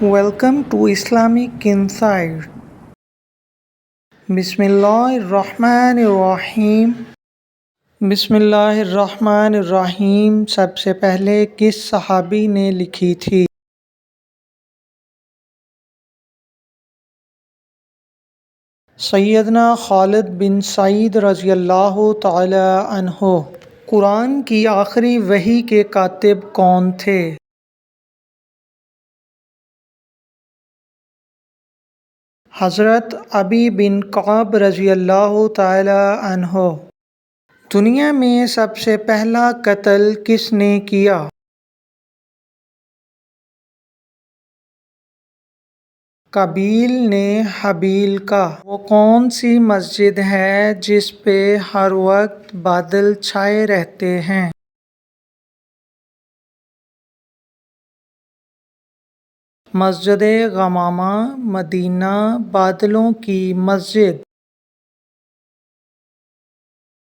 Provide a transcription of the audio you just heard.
Welcome to Islamic Insight. بسم اللہ الرحمن الرحیم. بسم اللہ الرحمن الرحیم. سب سے پہلے کس صحابی نے لکھی تھی؟ سیدنا خالد بن سعید رضی اللہ تعالی عنہ. قرآن کی آخری وحی کے کاتب کون تھے؟ حضرت ابی بن کعب رضی اللہ تعالی عنہ. دنیا میں سب سے پہلا قتل کس نے کیا؟ قابیل نے حابیل کا. وہ کون سی مسجد ہے جس پہ ہر وقت بادل چھائے رہتے ہیں؟ مسجد غمامہ، مدینہ بادلوں کی مسجد.